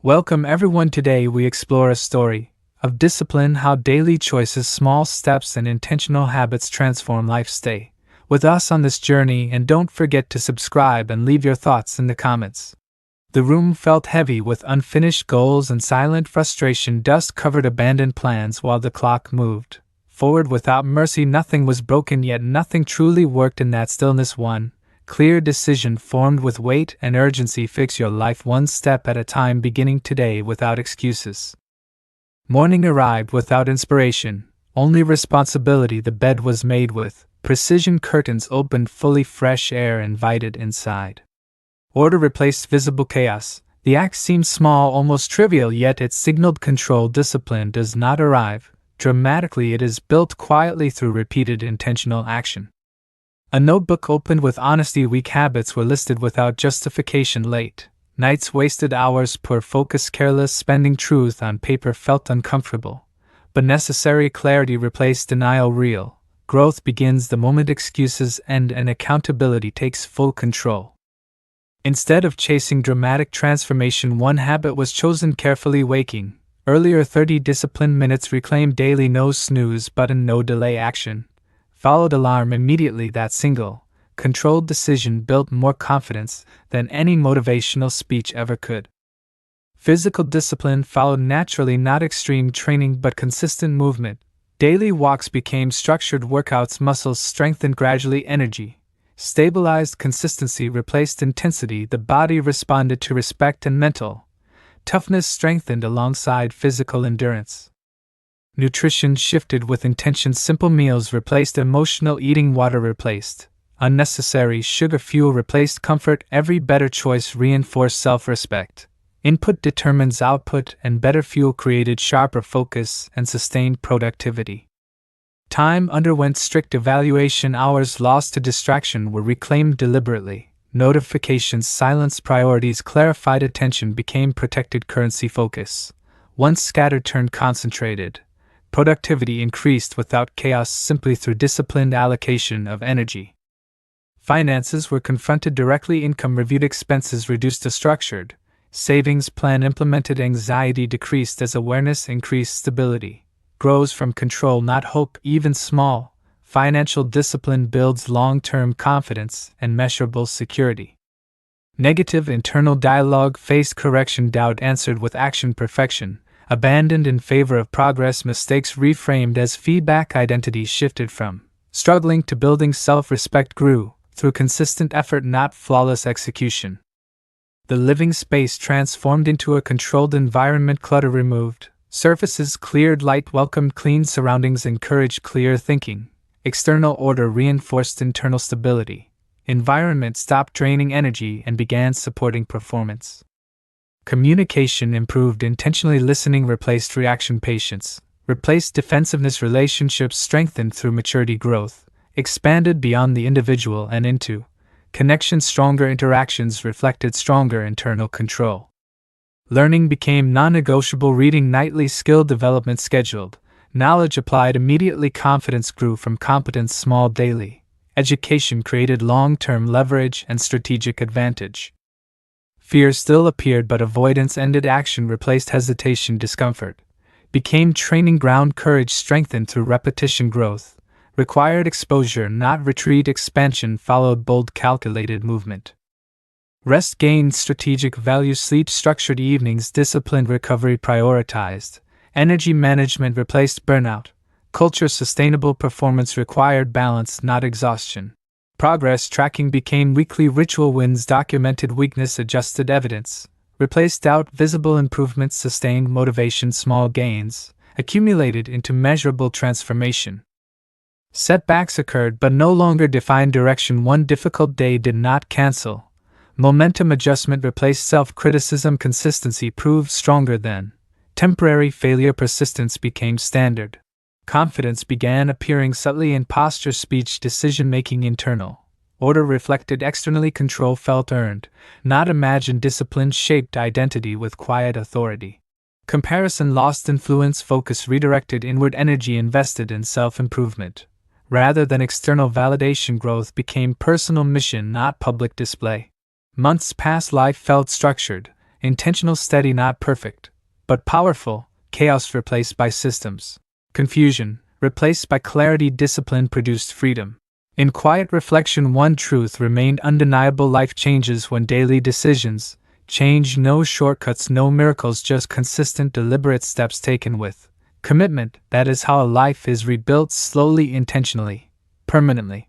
Welcome everyone. Today we explore a story of discipline, how daily choices, small steps, and intentional habits transform life. Stay with us on this journey and don't forget to subscribe and leave your thoughts in the comments. The room felt heavy with unfinished goals and silent frustration. Dust covered abandoned plans while the clock moved forward without mercy. Nothing was broken, yet nothing truly worked in that stillness. One clear decision formed with weight and urgency: fix your life one step at a time, beginning today without excuses. Morning arrived without inspiration, only responsibility. The bed was made with precision, curtains opened fully, fresh air invited inside. Order replaced visible chaos. The act seemed small, almost trivial, yet it signaled control. Discipline does not arrive dramatically, it is built quietly through repeated intentional action. A notebook opened with honesty. Weak habits were listed without justification. Late nights, wasted hours, poor focus, careless spending. Truth on paper felt uncomfortable, but necessary. Clarity replaced denial. Real growth begins the moment excuses end and accountability takes full control. Instead of chasing dramatic transformation, one habit was chosen carefully: waking earlier. 30 disciplined minutes reclaimed daily. No snooze button, no delay. Action followed alarm immediately. That single, controlled decision built more confidence than any motivational speech ever could. Physical discipline followed naturally, not extreme training but consistent movement. Daily walks became structured workouts, muscles strengthened gradually, energy stabilized, consistency replaced intensity. The body responded to respect and mental toughness strengthened alongside physical endurance. Nutrition shifted with intention. Simple meals replaced emotional eating. Water replaced unnecessary sugar. Fuel replaced comfort. Every better choice reinforced self-respect. Input determines output, and better fuel created sharper focus and sustained productivity. Time underwent strict evaluation. Hours lost to distraction were reclaimed deliberately. Notifications silenced. Priorities clarified. Attention became protected currency. Focus, once scattered, turned concentrated. Productivity increased without chaos, simply through disciplined allocation of energy. Finances were confronted directly. Income reviewed, expenses reduced. A structured savings plan implemented. Anxiety decreased as awareness increased. Stability grows from control, not hope. Even small financial discipline builds long-term confidence and measurable security. Negative internal dialogue faced correction. Doubt answered with action. Perfection abandoned in favor of progress. Mistakes reframed as feedback. Identity shifted from struggling to building. Self-respect grew through consistent effort, not flawless execution. The living space transformed into a controlled environment. Clutter removed, surfaces cleared, light welcomed, clean surroundings encouraged clear thinking. External order reinforced internal stability. Environment stopped draining energy and began supporting performance. Communication improved. Intentionally listening replaced reaction. Patience replaced defensiveness. Relationships strengthened through maturity. Growth expanded beyond the individual and into connection. Stronger interactions reflected stronger internal control. Learning became non-negotiable. Reading nightly. Skill development scheduled. Knowledge applied immediately. Confidence grew from competence. Small daily education created long-term leverage and strategic advantage. Fear still appeared, but avoidance ended. Action replaced hesitation. Discomfort became training ground. Courage strengthened through repetition. Growth required exposure, not retreat. Expansion followed bold, calculated movement. Rest gained strategic value. Sleep structured evenings. Disciplined recovery prioritized. Energy management replaced burnout. Culture sustainable performance required balance, not exhaustion. Progress tracking became weekly. Ritual wins documented. Weakness adjusted. Evidence replaced doubt. Visible improvements sustained motivation. Small gains accumulated into measurable transformation. Setbacks occurred but no longer defined direction. One difficult day did not cancel momentum. Adjustment replaced self-criticism. Consistency proved stronger than temporary failure. Persistence became standard. Confidence began appearing subtly in posture, speech, decision-making. Internal order reflected externally. Control felt earned, not imagined. Discipline shaped identity with quiet authority. Comparison lost influence. Focus redirected inward. Energy invested in self-improvement rather than external validation. Growth became personal mission, not public display. Months passed. Life felt structured. intentional, steady, not perfect, but powerful, chaos replaced by systems, confusion replaced by clarity, discipline produced freedom. In quiet reflection, one truth remained undeniable: life changes when daily decisions change. No shortcuts, no miracles, just consistent, deliberate steps taken with commitment. That is how a life is rebuilt, slowly, intentionally, permanently.